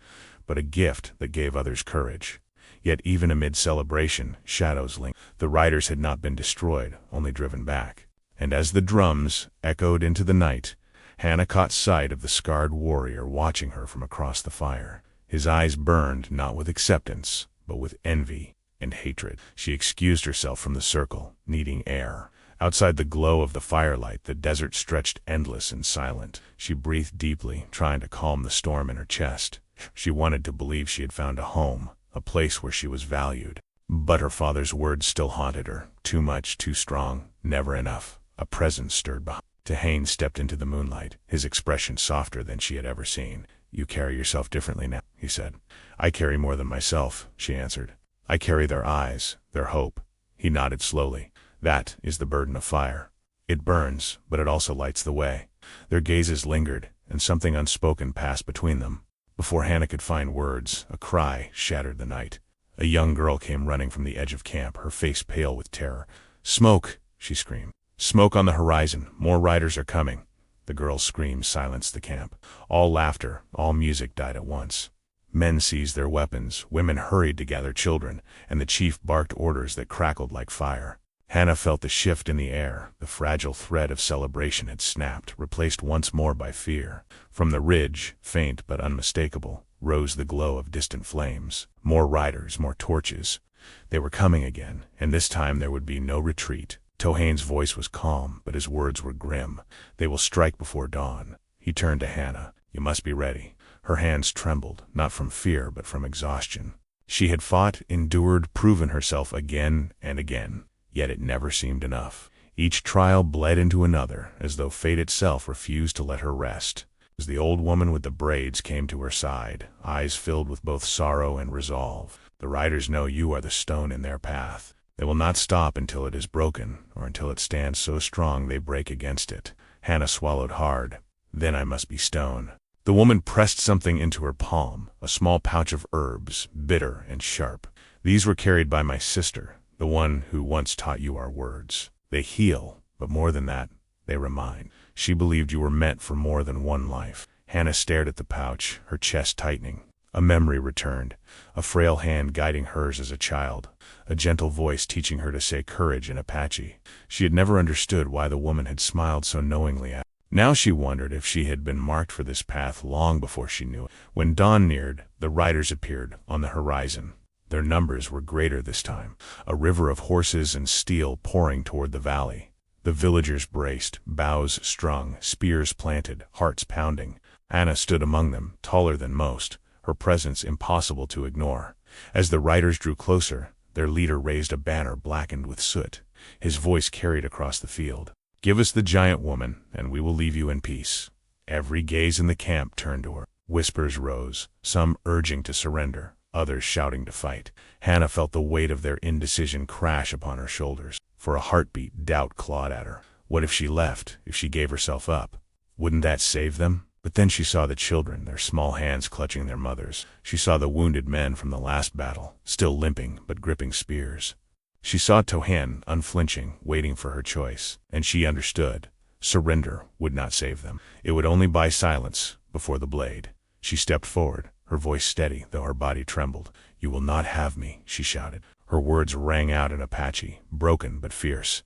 but a gift that gave others courage. Yet even amid celebration, shadows lingered. The riders had not been destroyed, only driven back. And as the drums echoed into the night, Hannah caught sight of the scarred warrior watching her from across the fire. His eyes burned not with acceptance, but with envy and hatred. She excused herself from the circle, needing air. Outside the glow of the firelight, the desert stretched endless and silent. She breathed deeply, trying to calm the storm in her chest. She wanted to believe she had found a home, a place where she was valued. But her father's words still haunted her. Too much, too strong, never enough. A presence stirred behind. Tehane stepped into the moonlight, his expression softer than she had ever seen. "You carry yourself differently now," he said. "I carry more than myself," she answered. "I carry their eyes, their hope." He nodded slowly. "That is the burden of fire. It burns, but it also lights the way." Their gazes lingered, and something unspoken passed between them. Before Hannah could find words, a cry shattered the night. A young girl came running from the edge of camp, her face pale with terror. "Smoke!" she screamed. "Smoke on the horizon! More riders are coming!" The girl's scream silenced the camp. All laughter, all music died at once. Men seized their weapons, women hurried to gather children, and the chief barked orders that crackled like fire. Hannah felt the shift in the air. The fragile thread of celebration had snapped, replaced once more by fear. From the ridge, faint but unmistakable, rose the glow of distant flames. More riders, more torches. They were coming again, and this time there would be no retreat. Tehane's voice was calm, but his words were grim. "They will strike before dawn." He turned to Hannah. "You must be ready." Her hands trembled, not from fear but from exhaustion. She had fought, endured, proven herself again and again, yet it never seemed enough. Each trial bled into another, as though fate itself refused to let her rest. As the old woman with the braids came to her side, eyes filled with both sorrow and resolve, "The riders know you are the stone in their path. They will not stop until it is broken, or until it stands so strong they break against it." Hannah swallowed hard. "Then I must be stone." The woman pressed something into her palm, a small pouch of herbs, bitter and sharp. "These were carried by my sister, the one who once taught you our words. They heal, but more than that, they remind. She believed you were meant for more than one life." Hannah stared at the pouch, her chest tightening. A memory returned, a frail hand guiding hers as a child, a gentle voice teaching her to say courage in Apache. She had never understood why the woman had smiled so knowingly at her. Now she wondered if she had been marked for this path long before she knew it. When dawn neared, the riders appeared on the horizon. Their numbers were greater this time, a river of horses and steel pouring toward the valley. The villagers braced, bows strung, spears planted, hearts pounding. Hannah stood among them, taller than most, her presence impossible to ignore. As the riders drew closer, their leader raised a banner blackened with soot. His voice carried across the field. "Give us the giant woman, and we will leave you in peace." Every gaze in the camp turned to her. Whispers rose, some urging to surrender, others shouting to fight. Hannah felt the weight of their indecision crash upon her shoulders. For a heartbeat, doubt clawed at her. What if she left, if she gave herself up? Wouldn't that save them? But then she saw the children, their small hands clutching their mothers. She saw the wounded men from the last battle, still limping but gripping spears. She saw Tehane, unflinching, waiting for her choice, and she understood. Surrender would not save them. It would only buy silence before the blade. She stepped forward, her voice steady, though her body trembled. "You will not have me," she shouted. Her words rang out in Apache, broken but fierce.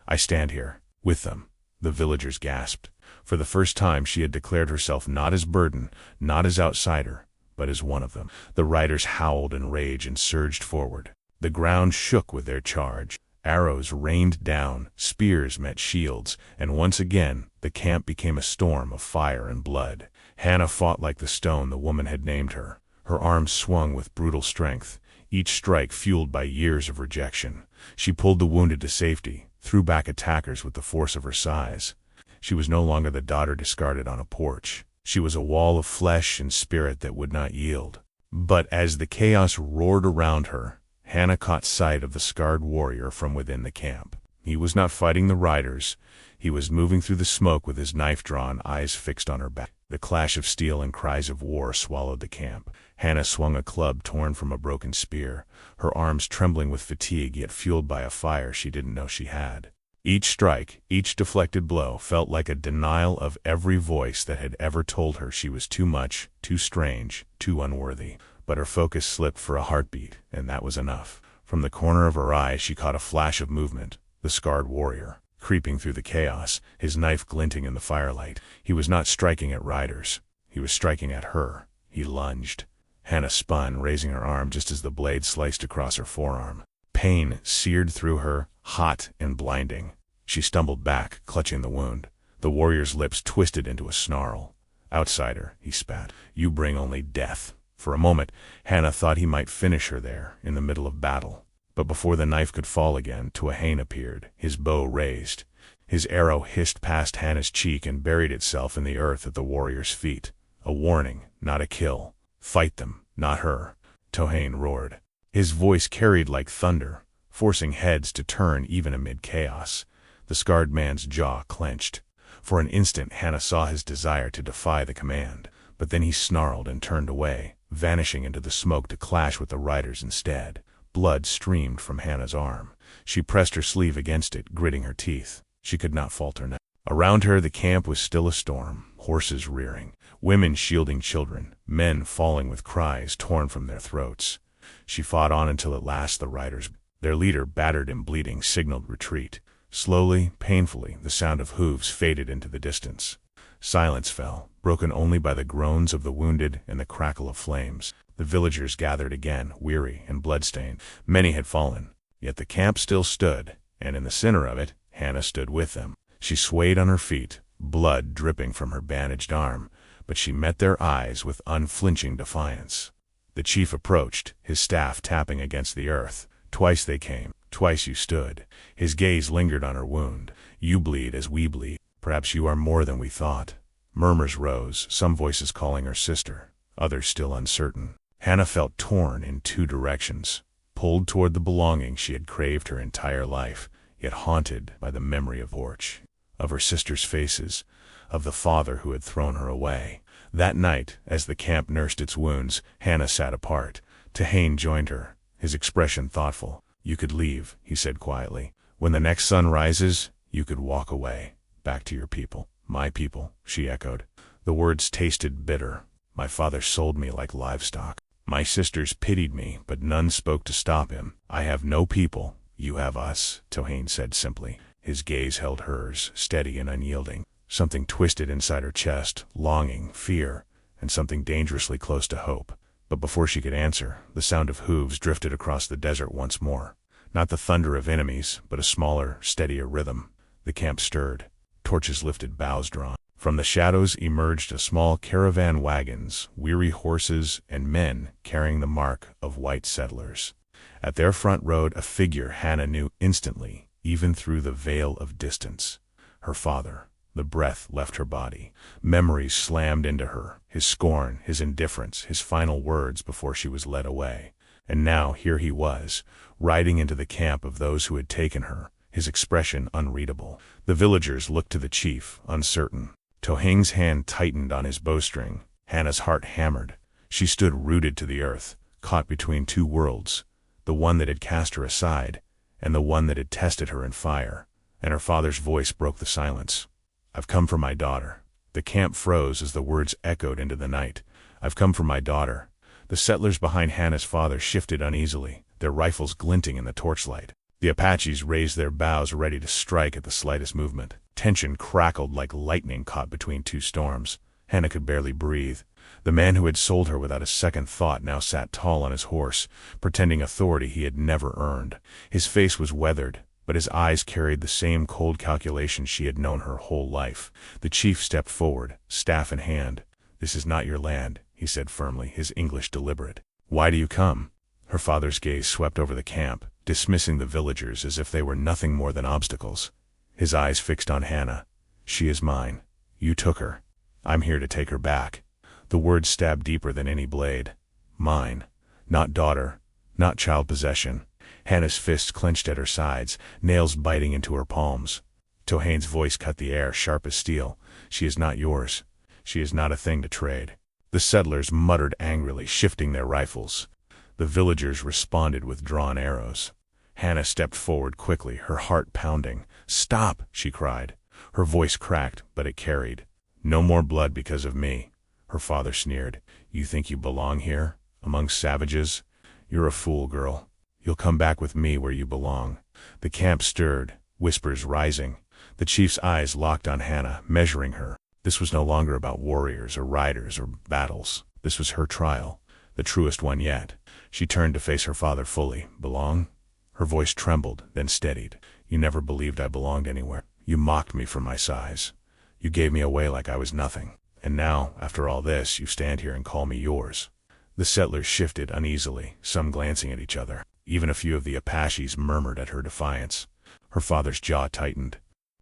"I stand here, with them." The villagers gasped. For the first time she had declared herself not as burden, not as outsider, but as one of them. The riders howled in rage and surged forward. The ground shook with their charge. Arrows rained down, spears met shields, and once again the camp became a storm of fire and blood. Hannah fought like the stone the woman had named her. Her arms swung with brutal strength, each strike fueled by years of rejection. She pulled the wounded to safety, threw back attackers with the force of her size. She was no longer the daughter discarded on a porch. She was a wall of flesh and spirit that would not yield. But as the chaos roared around her, Hannah caught sight of the scarred warrior from within the camp. He was not fighting the riders. He was moving through the smoke with his knife drawn, eyes fixed on her back. The clash of steel and cries of war swallowed the camp. Hannah swung a club torn from a broken spear, her arms trembling with fatigue yet fueled by a fire she didn't know she had. Each strike, each deflected blow felt like a denial of every voice that had ever told her she was too much, too strange, too unworthy. But her focus slipped for a heartbeat, and that was enough. From the corner of her eye she caught a flash of movement, the scarred warrior, creeping through the chaos, his knife glinting in the firelight. He was not striking at riders. He was striking at her. He lunged. Hannah spun, raising her arm just as the blade sliced across her forearm. Pain seared through her, hot and blinding. She stumbled back, clutching the wound. The warrior's lips twisted into a snarl. "Outsider," he spat. "You bring only death." For a moment, Hannah thought he might finish her there, in the middle of battle. But before the knife could fall again, Tehane appeared, his bow raised. His arrow hissed past Hannah's cheek and buried itself in the earth at the warrior's feet. A warning, not a kill. Fight them, not her, Tohain roared. His voice carried like thunder, forcing heads to turn even amid chaos. The scarred man's jaw clenched. For an instant Hannah saw his desire to defy the command, but then he snarled and turned away, vanishing into the smoke to clash with the riders instead. Blood streamed from Hannah's arm. She pressed her sleeve against it, gritting her teeth. She could not falter now. Around her the camp was still a storm, horses rearing, women shielding children, men falling with cries torn from their throats. She fought on until at last the riders, their leader battered and bleeding, signaled retreat. Slowly, painfully, the sound of hooves faded into the distance. Silence fell, broken only by the groans of the wounded and the crackle of flames. The villagers gathered again, weary and bloodstained. Many had fallen, yet the camp still stood, and in the center of it, Hannah stood with them. She swayed on her feet, blood dripping from her bandaged arm, but she met their eyes with unflinching defiance. The chief approached, his staff tapping against the earth. Twice they came, twice you stood. His gaze lingered on her wound. You bleed as we bleed. Perhaps you are more than we thought. Murmurs rose, some voices calling her sister, others still uncertain. Hannah felt torn in two directions, pulled toward the belonging she had craved her entire life, yet haunted by the memory of her sister's faces, of the father who had thrown her away. That night, as the camp nursed its wounds, Hannah sat apart. Tohain joined her, his expression thoughtful. You could leave, he said quietly. When the next sun rises, you could walk away, back to your people. My people, she echoed. The words tasted bitter. My father sold me like livestock. My sisters pitied me, but none spoke to stop him. I have no people. You have us, Tohain said simply. His gaze held hers, steady and unyielding. Something twisted inside her chest, longing, fear, and something dangerously close to hope. But before she could answer, the sound of hooves drifted across the desert once more. Not the thunder of enemies, but a smaller, steadier rhythm. The camp stirred. Torches lifted, bows drawn. From the shadows emerged a small caravan wagons, weary horses, and men carrying the mark of white settlers. At their front rode a figure Hannah knew instantly, even through the veil of distance. Her father. The breath left her body. Memories slammed into her, his scorn, his indifference, his final words before she was led away. And now here he was, riding into the camp of those who had taken her, his expression unreadable. The villagers looked to the chief, uncertain. Tohain's hand tightened on his bowstring. Hannah's heart hammered. She stood rooted to the earth, caught between two worlds, the one that had cast her aside, and the one that had tested her in fire. And her father's voice broke the silence. I've come for my daughter. The camp froze as the words echoed into the night. I've come for my daughter. The settlers behind Hannah's father shifted uneasily, their rifles glinting in the torchlight. The Apaches raised their bows ready to strike at the slightest movement. Tension crackled like lightning caught between two storms. Hannah could barely breathe. The man who had sold her without a second thought now sat tall on his horse, pretending authority he had never earned. His face was weathered, but his eyes carried the same cold calculation she had known her whole life. The chief stepped forward, staff in hand. This is not your land, he said firmly, his English deliberate. Why do you come? Her father's gaze swept over the camp, dismissing the villagers as if they were nothing more than obstacles. His eyes fixed on Hannah. She is mine. You took her. I'm here to take her back. The words stabbed deeper than any blade. Mine. Not daughter. Not child possession. Hannah's fists clenched at her sides, nails biting into her palms. Tohain's voice cut the air, sharp as steel. She is not yours. She is not a thing to trade. The settlers muttered angrily, shifting their rifles. The villagers responded with drawn arrows. Hannah stepped forward quickly, her heart pounding. Stop, she cried. Her voice cracked, but it carried. No more blood because of me. Her father sneered. You think you belong here, among savages? You're a fool, girl. You'll come back with me where you belong. The camp stirred, whispers rising. The chief's eyes locked on Hannah, measuring her. This was no longer about warriors or riders or battles. This was her trial, the truest one yet. She turned to face her father fully. Belong? Her voice trembled, then steadied. You never believed I belonged anywhere. You mocked me for my size. You gave me away like I was nothing. And now, after all this, you stand here and call me yours. The settlers shifted uneasily, some glancing at each other. Even a few of the Apaches murmured at her defiance. Her father's jaw tightened.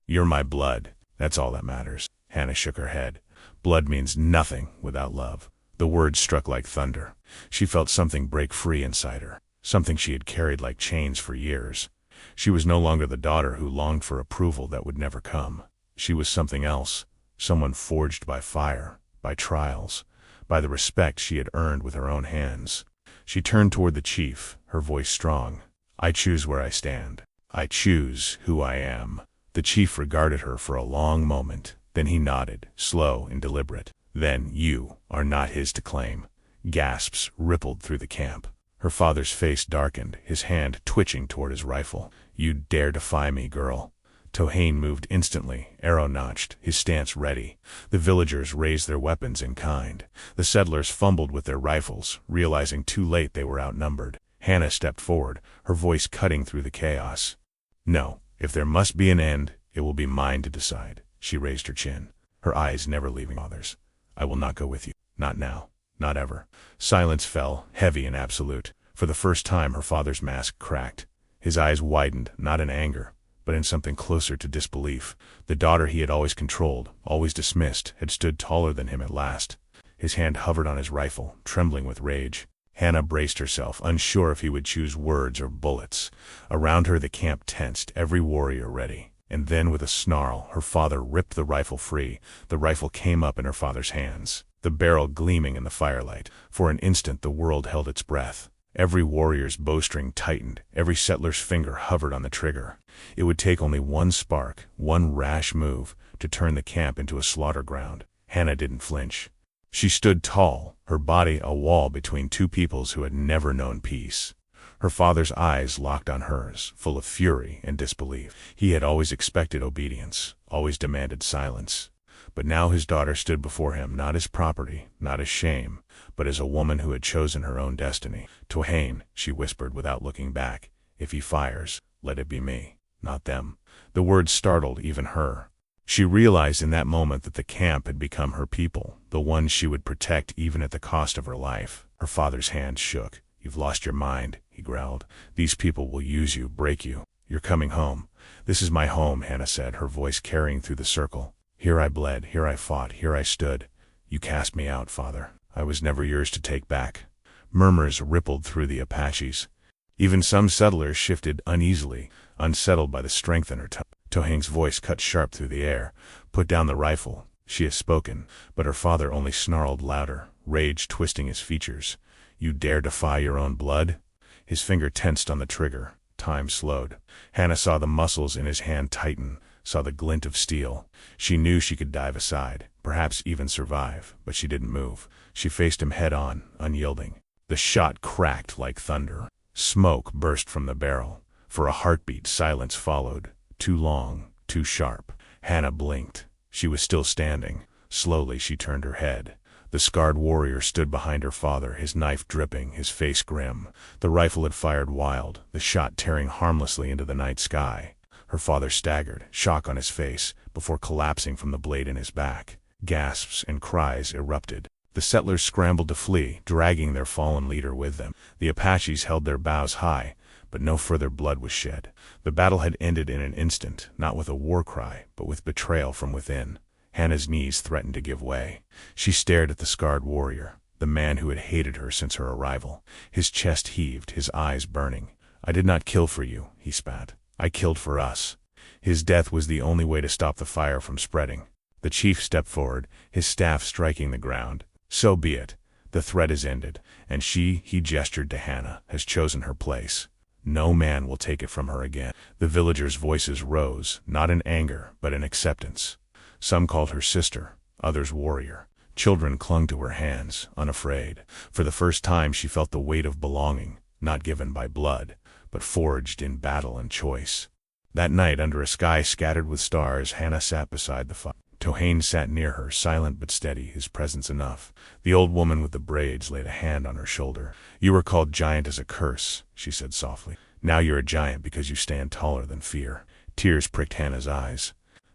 You're my blood. That's all that matters. Hannah shook her head. Blood means nothing without love. The words struck like thunder. She felt something break free inside her, something she had carried like chains for years. She was no longer the daughter who longed for approval that would never come. She was something else, someone forged by fire, by trials, by the respect she had earned with her own hands. She turned toward the chief, her voice strong. I choose where I stand. I choose who I am. The chief regarded her for a long moment. Then he nodded, slow and deliberate. Then you are not his to claim. Gasps rippled through the camp. Her father's face darkened, his hand twitching toward his rifle. You dare defy me, girl. Tohain moved instantly, arrow-notched, his stance ready. The villagers raised their weapons in kind. The settlers fumbled with their rifles, realizing too late they were outnumbered. Hannah stepped forward, her voice cutting through the chaos. No, if there must be an end, it will be mine to decide. She raised her chin, her eyes never leaving others. I will not go with you. Not now. Not ever. Silence fell, heavy and absolute. For the first time her father's mask cracked. His eyes widened, not in anger, but in something closer to disbelief. The daughter he had always controlled, always dismissed, had stood taller than him at last. His hand hovered on his rifle, trembling with rage. Hannah braced herself, unsure if he would choose words or bullets. Around her the camp tensed, every warrior ready. And then with a snarl, her father ripped the rifle free. The rifle came up in her father's hands, the barrel gleaming in the firelight. For an instant the world held its breath. Every warrior's bowstring tightened, every settler's finger hovered on the trigger. It would take only one spark, one rash move, to turn the camp into a slaughter ground. Hannah didn't flinch. She stood tall, her body a wall between two peoples who had never known peace. Her father's eyes locked on hers, full of fury and disbelief. He had always expected obedience, always demanded silence. But now his daughter stood before him, not as property, not as shame, but as a woman who had chosen her own destiny. Tohain, she whispered without looking back, if he fires, let it be me, not them. The words startled even her. She realized in that moment that the camp had become her people, the ones she would protect even at the cost of her life. Her father's hand shook. You've lost your mind, he growled. These people will use you, break you. You're coming home. This is my home, Hannah said, her voice carrying through the circle. Here I bled, here I fought, here I stood. You cast me out, father. I was never yours to take back. Murmurs rippled through the Apaches. Even some settlers shifted uneasily, unsettled by the strength in her tone. Tohain's voice cut sharp through the air. Put down the rifle. She has spoken. But her father only snarled louder, rage twisting his features. You dare defy your own blood? His finger tensed on the trigger. Time slowed. Hannah saw the muscles in his hand tighten, saw the glint of steel. She knew she could dive aside, perhaps even survive, but she didn't move. She faced him head-on, unyielding. The shot cracked like thunder. Smoke burst from the barrel. For a heartbeat, silence followed. Too long, too sharp. Hannah blinked. She was still standing. Slowly she turned her head. The scarred warrior stood behind her father, his knife dripping, his face grim. The rifle had fired wild, the shot tearing harmlessly into the night sky. Her father staggered, shock on his face, before collapsing from the blade in his back. Gasps and cries erupted. The settlers scrambled to flee, dragging their fallen leader with them. The Apaches held their bows high, but no further blood was shed. The battle had ended in an instant, not with a war cry, but with betrayal from within. Hannah's knees threatened to give way. She stared at the scarred warrior, the man who had hated her since her arrival. His chest heaved, his eyes burning. I did not kill for you, he spat. I killed for us. His death was the only way to stop the fire from spreading. The chief stepped forward, his staff striking the ground. So be it. The threat is ended, and she, he gestured to Hannah, has chosen her place. No man will take it from her again. The villagers' voices rose, not in anger, but in acceptance. Some called her sister, others warrior. Children clung to her hands, unafraid. For the first time she felt the weight of belonging, not given by blood, but forged in battle and choice. That night, under a sky scattered with stars, Hannah sat beside the fire. Tohain sat near her, silent but steady, his presence enough. The old woman with the braids laid a hand on her shoulder. You were called giant as a curse, she said softly. Now you're a giant because you stand taller than fear. Tears pricked Hannah's eyes,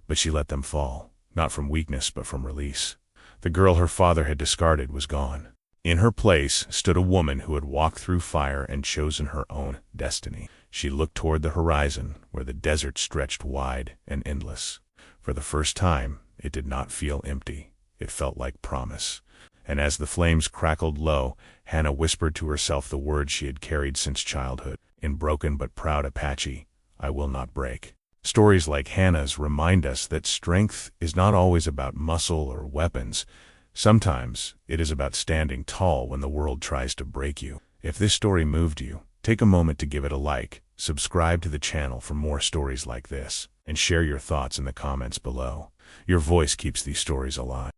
but she let them fall. Not from weakness, but from release. The girl her father had discarded was gone. In her place stood a woman who had walked through fire and chosen her own destiny. She looked toward the horizon, where the desert stretched wide and endless. For the first time, it did not feel empty. It felt like promise. And as the flames crackled low, Hannah whispered to herself the words she had carried since childhood. In broken but proud Apache, I will not break. Stories like Hannah's remind us that strength is not always about muscle or weapons. Sometimes it is about standing tall when the world tries to break you. If this story moved you, take a moment to give it a like, subscribe to the channel for more stories like this, and share your thoughts in the comments below. Your voice keeps these stories alive.